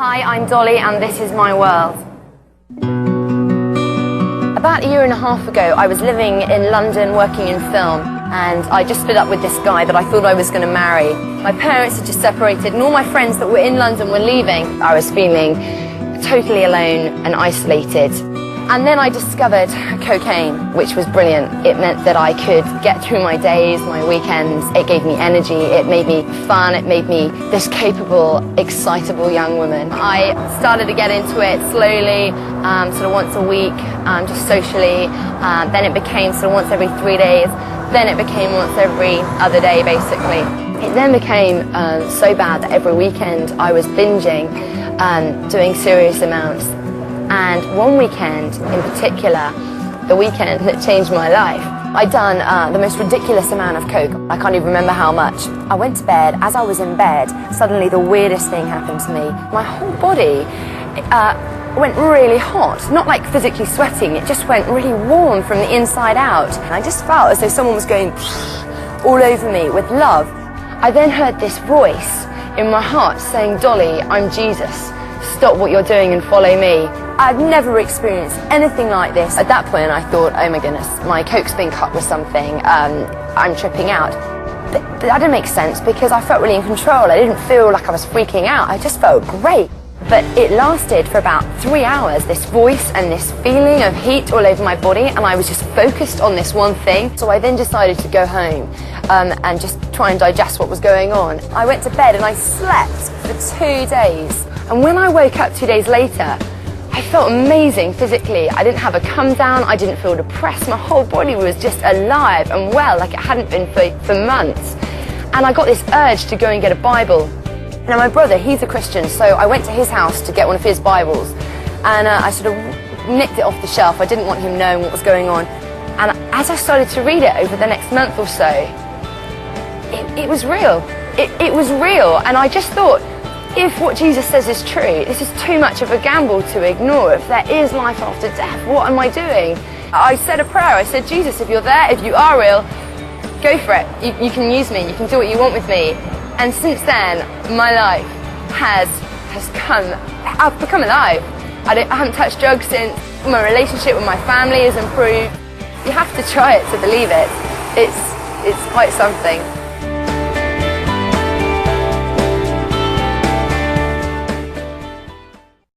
Hi, I'm Dolly and this is my world. About a year and a half ago, I was living in London working in film, and I just split up with this guy that I thought I was going to marry. My parents had just separated and all my friends that were in London were leaving. I was feeling totally alone and isolated. And then I discovered cocaine, which was brilliant. It meant that I could get through my days, my weekends. It gave me energy, it made me fun, it made me this capable, excitable young woman. I started to get into it slowly, sort of once a week, just socially. Then it became sort of once every 3 days. Then it became once every other day, basically. It then became so bad that every weekend I was binging, doing serious amounts. And one weekend in particular, the weekend that changed my life, I'd done the most ridiculous amount of coke. I can't even remember how much. I went to bed. As I was in bed, suddenly the weirdest thing happened to me. My whole body went really hot, not like physically sweating, it just went really warm from the inside out. And I just felt as though someone was going all over me with love. I then heard this voice in my heart saying, "Dolly, I'm Jesus. Stop what you're doing and follow me." I've never experienced anything like this. At that point I thought, oh my goodness, my coke's been cut with something, I'm tripping out. But that didn't make sense because I felt really in control. I didn't feel like I was freaking out, I just felt great. But it lasted for about 3 hours, this voice and this feeling of heat all over my body, and I was just focused on this one thing. So I then decided to go home and just try and digest what was going on. I went to bed and I slept for 2 days. And when I woke up 2 days later, I felt amazing physically. I didn't have a come down, I didn't feel depressed. My whole body was just alive and well, like it hadn't been for months. And I got this urge to go and get a Bible. Now my brother, he's a Christian, so I went to his house to get one of his Bibles. And I sort of nicked it off the shelf. I didn't want him knowing what was going on. And as I started to read it over the next month or so, it was real. It was real, and I just thought, if what Jesus says is true, this is too much of a gamble to ignore. If there is life after death, what am I doing? I said a prayer. I said, Jesus, if you're there, if you are real, go for it. You can use me. You can do what you want with me. And since then, my life has come. I've become alive. I haven't touched drugs since. My relationship with my family has improved. You have to try it to believe it. It's quite something.